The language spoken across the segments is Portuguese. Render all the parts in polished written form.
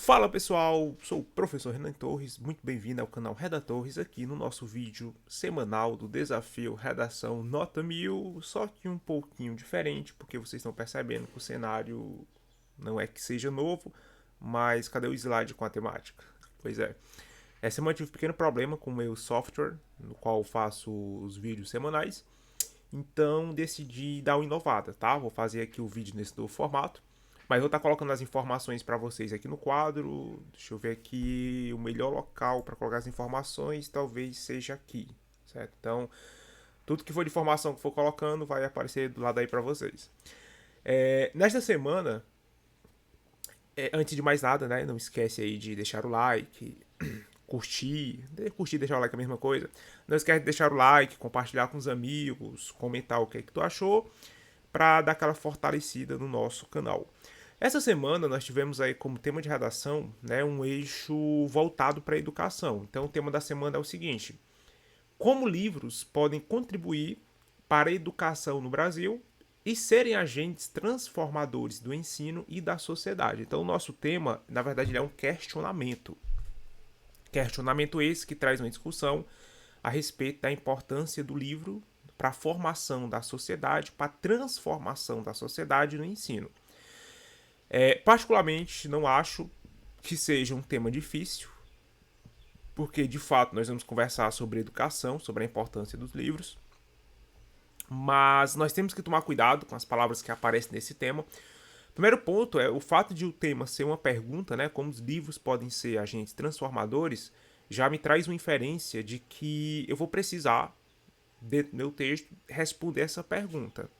Fala pessoal, sou o professor Renan Torres, muito bem-vindo ao canal Redatores, aqui no nosso vídeo semanal do desafio Redação Nota 1000, só que um pouquinho diferente, porque vocês estão percebendo que o cenário não é que seja novo, mas cadê o slide com a temática? Pois é, essa semana eu tive um pequeno problema com o meu software, no qual eu faço os vídeos semanais, então decidi dar uma inovada, tá? Vou fazer aqui o vídeo nesse novo formato. Mas vou estar colocando as informações para vocês aqui no quadro. Deixa eu ver aqui. O melhor local para colocar as informações talvez seja aqui, certo? Então, tudo que for de informação que for colocando vai aparecer do lado aí para vocês. Nesta semana, antes de mais nada, né? Não esquece aí de deixar o like, curtir, deixar o like é a mesma coisa. Não esquece de deixar o like, compartilhar com os amigos, comentar o que é que tu achou, para dar aquela fortalecida no nosso canal. Essa semana nós tivemos aí como tema de redação, né, um eixo voltado para a educação. Então o tema da semana é o seguinte: como livros podem contribuir para a educação no Brasil e serem agentes transformadores do ensino e da sociedade. Então o nosso tema, na verdade, ele é um questionamento. Questionamento esse que traz uma discussão a respeito da importância do livro para a formação da sociedade, para a transformação da sociedade no ensino. Particularmente, não acho que seja um tema difícil, porque de fato nós vamos conversar sobre educação, sobre a importância dos livros, mas nós temos que tomar cuidado com as palavras que aparecem nesse tema. Primeiro ponto é o fato de o tema ser uma pergunta, né, como os livros podem ser agentes transformadores, já me traz uma inferência de que eu vou precisar, dentro do meu texto, responder essa pergunta.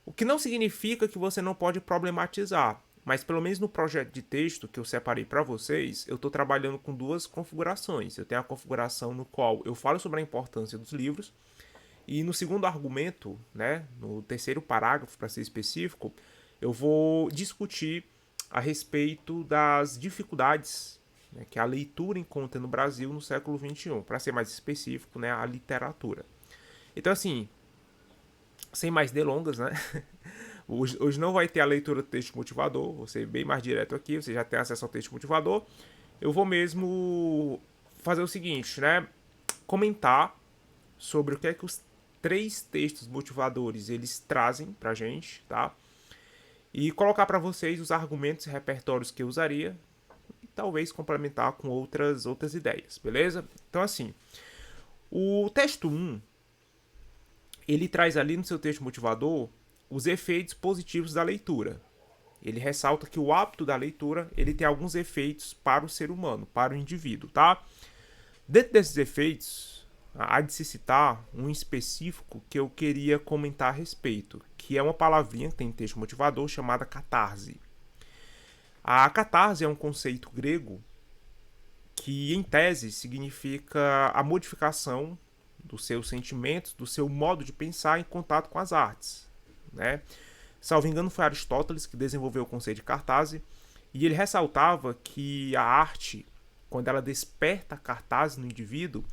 O que não significa que você não pode problematizar, mas pelo menos no projeto de texto que eu separei para vocês, eu estou trabalhando com duas configurações. Eu tenho a configuração no qual eu falo sobre a importância dos livros, e no segundo argumento, né, no terceiro parágrafo, para ser específico, eu vou discutir a respeito das dificuldades, né, que a leitura encontra no Brasil no século XXI. Para ser mais específico, né, a literatura. Então, assim, sem mais delongas, né? Hoje não vai ter a leitura do texto motivador, vou ser bem mais direto aqui, você já tem acesso ao texto motivador. Eu vou mesmo fazer o seguinte, né? Comentar sobre o que é que os três textos motivadores eles trazem pra gente, tá? E colocar para vocês os argumentos e repertórios que eu usaria e talvez complementar com outras ideias, beleza? Então assim, o texto 1, ele traz ali no seu texto motivador os efeitos positivos da leitura. Ele ressalta que o hábito da leitura ele tem alguns efeitos para o ser humano, para o indivíduo, tá? Dentro desses efeitos, há de se citar um específico que eu queria comentar a respeito, que é uma palavrinha que tem em texto motivador chamada catarse. A catarse é um conceito grego que, em tese, significa a modificação dos seus sentimentos, do seu modo de pensar em contato com as artes, né? Salvo engano, foi Aristóteles que desenvolveu o conceito de catarse, e ele ressaltava que a arte, quando ela desperta a catarse no indivíduo,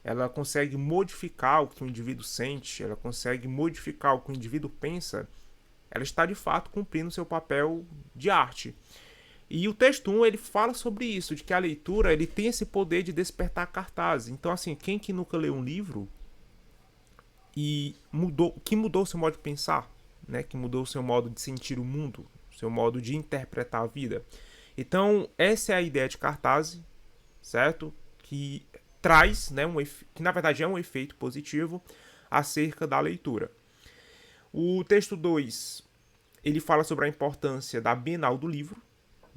ela consegue modificar o que o indivíduo sente, ela consegue modificar o que o indivíduo pensa, ela está de fato cumprindo seu papel de arte. E o texto 1 ele fala sobre isso, de que a leitura ele tem esse poder de despertar cartazes. Então, assim, quem que nunca leu um livro e mudou seu modo de pensar, né? Que mudou o seu modo de sentir o mundo, seu modo de interpretar a vida. Então, essa é a ideia de cartaz, certo? Que traz, né, que na verdade é um efeito positivo acerca da leitura. O texto 2, ele fala sobre a importância da Bienal do Livro,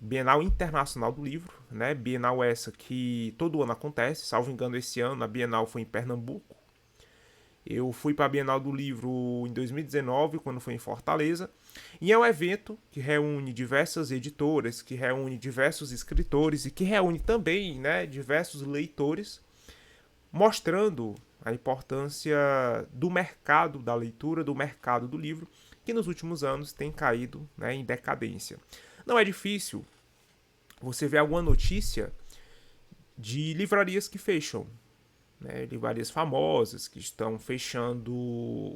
Bienal Internacional do Livro, né? Bienal essa que todo ano acontece, salvo engano esse ano a Bienal foi em Pernambuco. Eu fui para a Bienal do Livro em 2019, quando foi em Fortaleza, e é um evento que reúne diversas editoras, que reúne diversos escritores e que reúne também, né, diversos leitores, mostrando a importância do mercado da leitura, do mercado do livro, que nos últimos anos tem caído, né, em decadência. Não é difícil você ver alguma notícia de livrarias que fecham, né, livrarias famosas que estão fechando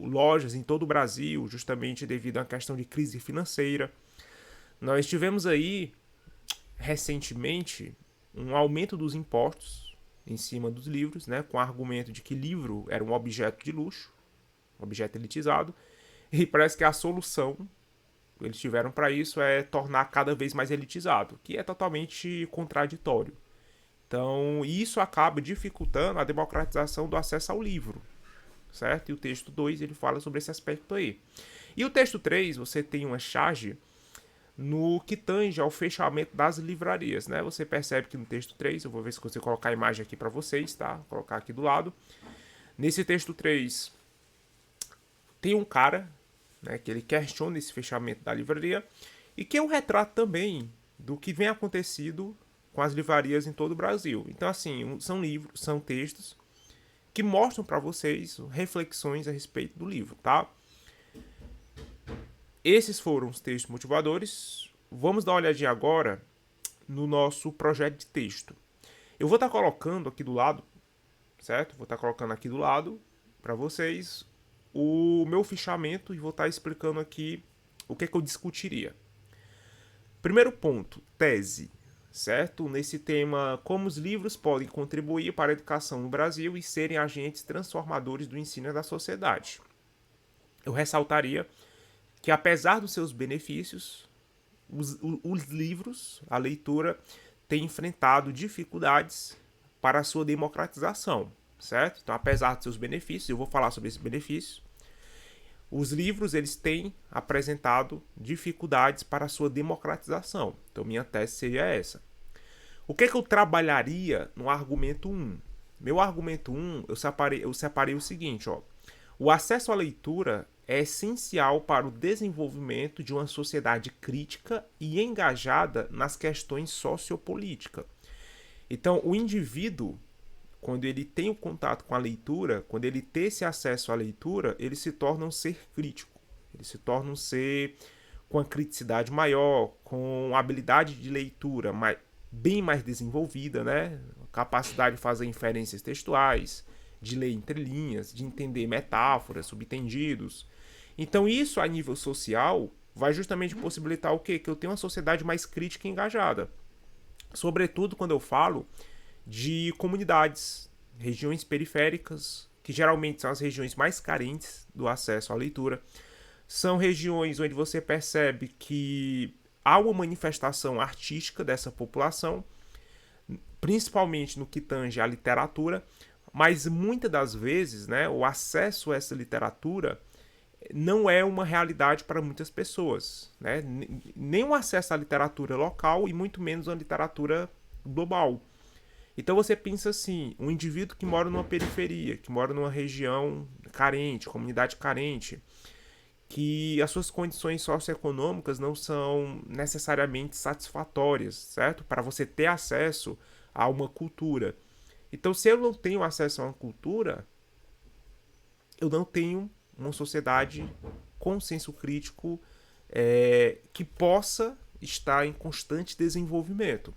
lojas em todo o Brasil, justamente devido à questão de crise financeira. Nós tivemos aí recentemente um aumento dos impostos em cima dos livros, né, com o argumento de que livro era um objeto de luxo, um objeto elitizado, e parece que a solução que eles tiveram para isso é tornar cada vez mais elitizado, que é totalmente contraditório. Então, isso acaba dificultando a democratização do acesso ao livro, certo? E o texto 2 ele fala sobre esse aspecto aí. E o texto 3, você tem uma charge no que tange ao fechamento das livrarias, né? Você percebe que no texto 3, eu vou ver se consigo colocar a imagem aqui para vocês, tá? Vou colocar aqui do lado. Nesse texto 3, tem um cara, né, que ele questiona esse fechamento da livraria e que é um retrato também do que vem acontecido com as livrarias em todo o Brasil. Então, assim, são livros, são textos que mostram para vocês reflexões a respeito do livro, tá? Esses foram os textos motivadores. Vamos dar uma olhadinha agora no nosso projeto de texto. Eu vou estar colocando aqui do lado, certo? Vou estar colocando aqui do lado para vocês o meu fichamento e vou estar explicando aqui o que é que eu discutiria. Primeiro ponto, tese, certo? Nesse tema, como os livros podem contribuir para a educação no Brasil e serem agentes transformadores do ensino e da sociedade. Eu ressaltaria que, apesar dos seus benefícios, os livros, a leitura, tem enfrentado dificuldades para a sua democratização, certo? Então, apesar dos seus benefícios, eu vou falar sobre esses benefícios, os livros eles têm apresentado dificuldades para a sua democratização. Então, minha tese seria essa. O que é que eu trabalharia no argumento 1? Meu argumento 1, eu separei o seguinte, ó. O acesso à leitura é essencial para o desenvolvimento de uma sociedade crítica e engajada nas questões sociopolíticas. Então, o indivíduo, quando ele tem o contato com a leitura, quando ele tem esse acesso à leitura, ele se torna um ser crítico. Ele se torna um ser com uma criticidade maior, com uma habilidade de leitura bem mais desenvolvida, né? Capacidade de fazer inferências textuais, de ler entre linhas, de entender metáforas, subtendidos. Então isso a nível social vai justamente possibilitar o quê? Que eu tenha uma sociedade mais crítica e engajada. Sobretudo quando eu falo de comunidades, regiões periféricas, que geralmente são as regiões mais carentes do acesso à leitura. São regiões onde você percebe que há uma manifestação artística dessa população, principalmente no que tange à literatura, mas muitas das vezes, né, o acesso a essa literatura não é uma realidade para muitas pessoas, né? Nem o acesso à literatura local e muito menos a literatura global. Então você pensa assim, um indivíduo que mora numa periferia, que mora numa região carente, comunidade carente, que as suas condições socioeconômicas não são necessariamente satisfatórias, certo? Para você ter acesso a uma cultura. Então, se eu não tenho acesso a uma cultura, eu não tenho uma sociedade com senso crítico que possa estar em constante desenvolvimento.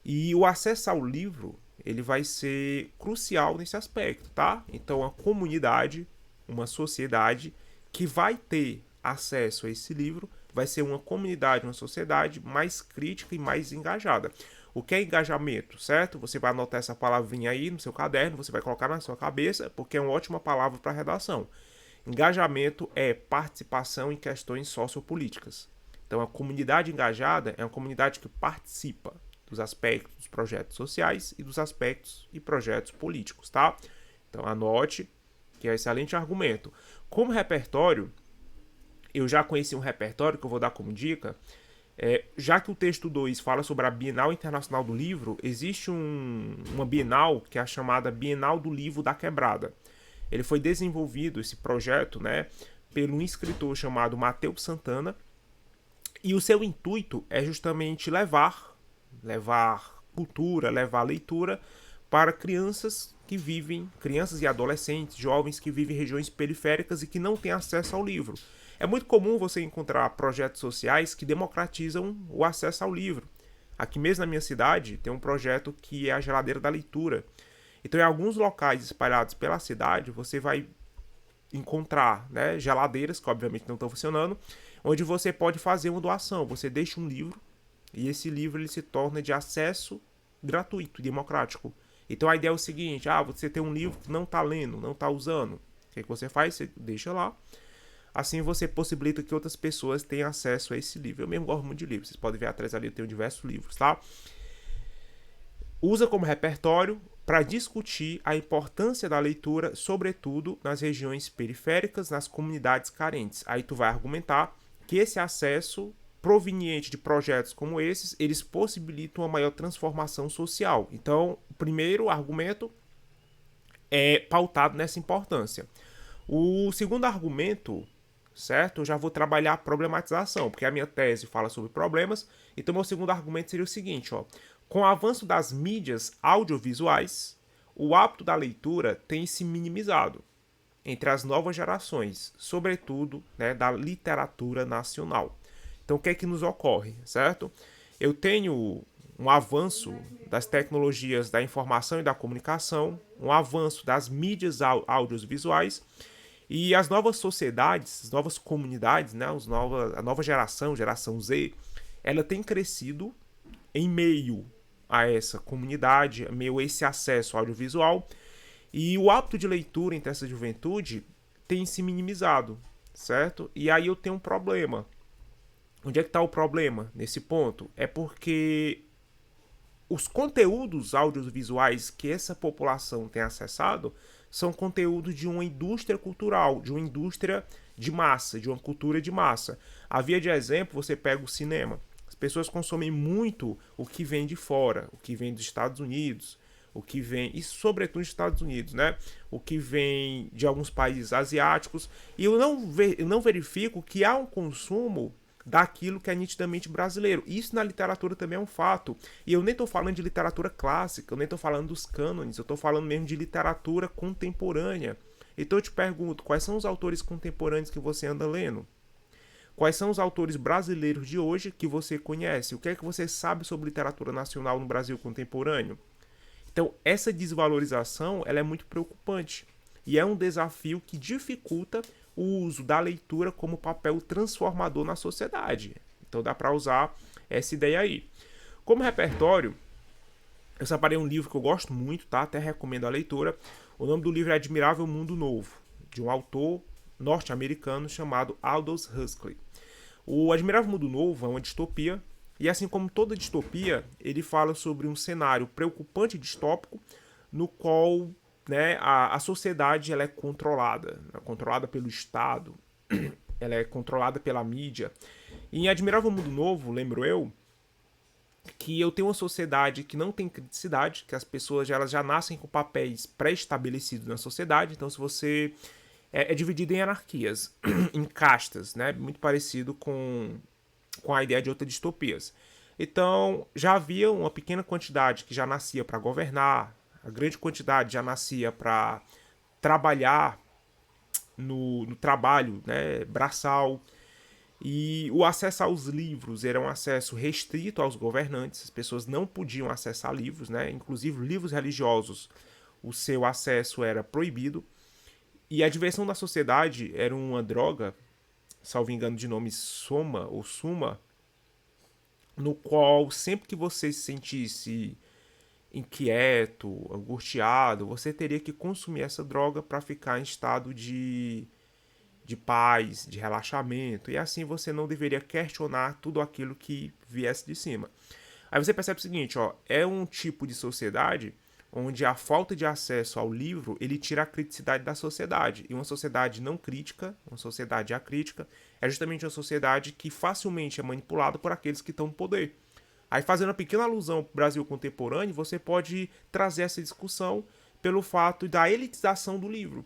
E o acesso ao livro, ele vai ser crucial nesse aspecto, tá? Então, a comunidade, uma sociedade que vai ter acesso a esse livro, vai ser uma comunidade, uma sociedade mais crítica e mais engajada. O que é engajamento, certo? Você vai anotar essa palavrinha aí no seu caderno, você vai colocar na sua cabeça, porque é uma ótima palavra para redação. Engajamento é participação em questões sociopolíticas. Então, a comunidade engajada é uma comunidade que participa dos aspectos dos projetos sociais e dos aspectos e projetos políticos, tá? Então, anote que é um excelente argumento. Como repertório, eu já conheci um repertório que eu vou dar como dica. Já que o texto 2 fala sobre a Bienal Internacional do Livro, existe uma Bienal que é a chamada Bienal do Livro da Quebrada. Ele foi desenvolvido, esse projeto, né, por um escritor chamado Matheus Santana, e o seu intuito é justamente levar cultura, levar leitura para crianças e adolescentes, jovens que vivem em regiões periféricas e que não têm acesso ao livro. É muito comum você encontrar projetos sociais que democratizam o acesso ao livro. Aqui mesmo na minha cidade tem um projeto que é a Geladeira da Leitura. Então, em alguns locais espalhados pela cidade, você vai encontrar, né, geladeiras, que obviamente não estão funcionando, onde você pode fazer uma doação. Você deixa um livro, e esse livro ele se torna de acesso gratuito, democrático. Então a ideia é o seguinte: você tem um livro que não está lendo, não está usando. O que você faz? Você deixa lá. Assim você possibilita que outras pessoas tenham acesso a esse livro. Eu mesmo gosto muito de livros. Vocês podem ver atrás ali, eu tenho diversos livros, tá? Usa como repertório para discutir a importância da leitura, sobretudo nas regiões periféricas, nas comunidades carentes. Aí tu vai argumentar que esse acesso proveniente de projetos como esses, eles possibilitam uma maior transformação social. Então, o primeiro argumento é pautado nessa importância. O segundo argumento, certo? Eu já vou trabalhar a problematização, porque a minha tese fala sobre problemas. Então, meu segundo argumento seria o seguinte, ó. Com o avanço das mídias audiovisuais, o hábito da leitura tem se minimizado entre as novas gerações, sobretudo, né, da literatura nacional. Então, o que é que nos ocorre, certo? Eu tenho um avanço das tecnologias da informação e da comunicação, um avanço das mídias audiovisuais, e as novas sociedades, as novas comunidades, né, a nova geração Z, ela tem crescido em meio a essa comunidade, em meio a esse acesso audiovisual, e o hábito de leitura entre essa juventude tem se minimizado, certo? E aí eu tenho um problema. Onde é que está o problema nesse ponto? É porque os conteúdos audiovisuais que essa população tem acessado são conteúdos de uma indústria cultural, de uma indústria de massa, de uma cultura de massa. A via de exemplo, você pega o cinema. As pessoas consomem muito o que vem de fora, o que vem dos Estados Unidos, o que vem, e sobretudo dos Estados Unidos, né? O que vem de alguns países asiáticos. E eu não verifico que há um consumo daquilo que é nitidamente brasileiro. Isso na literatura também é um fato. E eu nem estou falando de literatura clássica, eu nem estou falando dos cânones, eu estou falando mesmo de literatura contemporânea. Então eu te pergunto, quais são os autores contemporâneos que você anda lendo? Quais são os autores brasileiros de hoje que você conhece? O que é que você sabe sobre literatura nacional no Brasil contemporâneo? Então, essa desvalorização ela é muito preocupante. E é um desafio que dificulta o uso da leitura como papel transformador na sociedade. Então, dá para usar essa ideia aí. Como repertório, eu separei um livro que eu gosto muito, tá? Até recomendo a leitura. O nome do livro é Admirável Mundo Novo, de um autor norte-americano chamado Aldous Huxley. O Admirável Mundo Novo é uma distopia, e assim como toda distopia, ele fala sobre um cenário preocupante e distópico, no qual, né, a sociedade ela é controlada pelo Estado, ela é controlada pela mídia. E em Admirável Mundo Novo, lembro eu, que eu tenho uma sociedade que não tem criticidade, que as pessoas elas já nascem com papéis pré-estabelecidos na sociedade. Então, se você é dividido em anarquias, em castas, né? Muito parecido com a ideia de outras distopias. Então, já havia uma pequena quantidade que já nascia para governar, a grande quantidade já nascia para trabalhar no trabalho, né, braçal, e o acesso aos livros era um acesso restrito aos governantes, as pessoas não podiam acessar livros, né, inclusive livros religiosos, o seu acesso era proibido. E a diversão da sociedade era uma droga, salvo engano de nome Soma ou Suma, no qual sempre que você se sentisse inquieto, angustiado, você teria que consumir essa droga para ficar em estado de paz, de relaxamento, e assim você não deveria questionar tudo aquilo que viesse de cima. Aí você percebe o seguinte, ó, é um tipo de sociedade onde a falta de acesso ao livro, ele tira a criticidade da sociedade. E uma sociedade não crítica, uma sociedade acrítica, é justamente uma sociedade que facilmente é manipulada por aqueles que estão no poder. Aí, fazendo uma pequena alusão para o Brasil contemporâneo, você pode trazer essa discussão pelo fato da elitização do livro.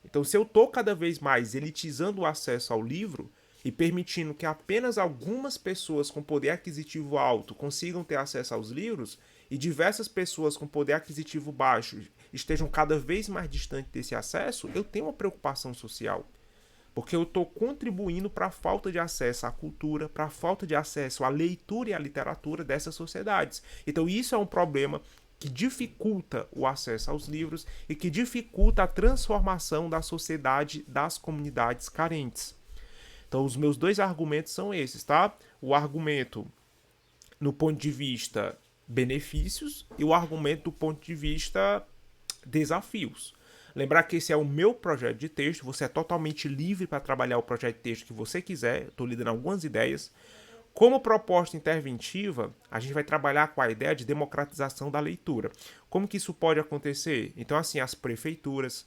Então, se eu estou cada vez mais elitizando o acesso ao livro e permitindo que apenas algumas pessoas com poder aquisitivo alto consigam ter acesso aos livros, e diversas pessoas com poder aquisitivo baixo estejam cada vez mais distantes desse acesso, eu tenho uma preocupação social. Porque eu estou contribuindo para a falta de acesso à cultura, para a falta de acesso à leitura e à literatura dessas sociedades. Então isso é um problema que dificulta o acesso aos livros e que dificulta a transformação da sociedade das comunidades carentes. Então os meus dois argumentos são esses, tá? O argumento no ponto de vista benefícios e o argumento do ponto de vista desafios. Lembrar que esse é o meu projeto de texto, você é totalmente livre para trabalhar o projeto de texto que você quiser, estou lhe dando algumas ideias. Como proposta interventiva, a gente vai trabalhar com a ideia de democratização da leitura. Como que isso pode acontecer? Então, assim, as prefeituras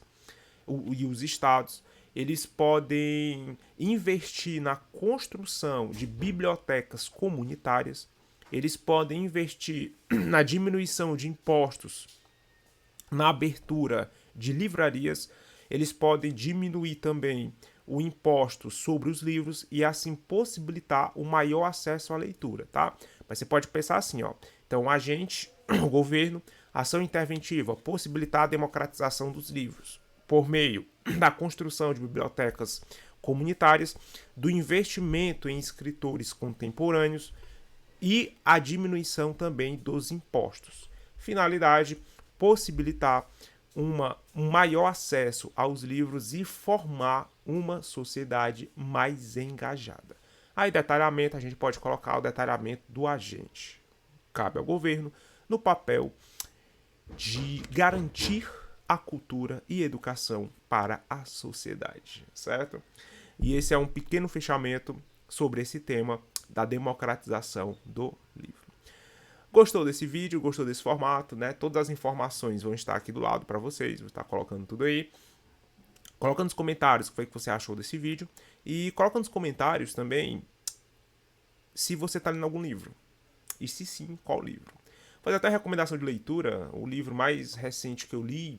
e os estados, eles podem investir na construção de bibliotecas comunitárias, eles podem investir na diminuição de impostos, na abertura de livrarias, eles podem diminuir também o imposto sobre os livros e assim possibilitar o maior acesso à leitura, tá? Mas você pode pensar assim, ó. Então, a gente, o governo, ação interventiva, possibilitar a democratização dos livros por meio da construção de bibliotecas comunitárias, do investimento em escritores contemporâneos e a diminuição também dos impostos. Finalidade, possibilitar um maior acesso aos livros e formar uma sociedade mais engajada. Aí, detalhamento, a gente pode colocar o detalhamento do agente. Cabe ao governo, no papel de garantir a cultura e educação para a sociedade, certo? E esse é um pequeno fechamento sobre esse tema da democratização do livro. Gostou desse vídeo, gostou desse formato, né? Todas as informações vão estar aqui do lado para vocês, vou estar colocando tudo aí. Coloca nos comentários o que foi que você achou desse vídeo e coloca nos comentários também se você está lendo algum livro. E se sim, qual livro. Vou fazer até recomendação de leitura, o livro mais recente que eu li,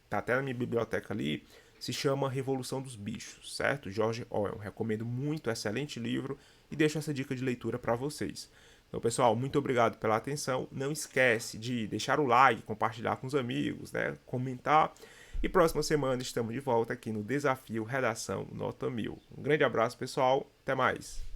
tá até na minha biblioteca ali, se chama Revolução dos Bichos, certo? George Orwell. Recomendo muito, excelente livro e deixo essa dica de leitura para vocês. Então, pessoal, muito obrigado pela atenção. Não esquece de deixar o like, compartilhar com os amigos, né? Comentar. E próxima semana estamos de volta aqui no Desafio Redação Nota 1000. Um grande abraço, pessoal. Até mais.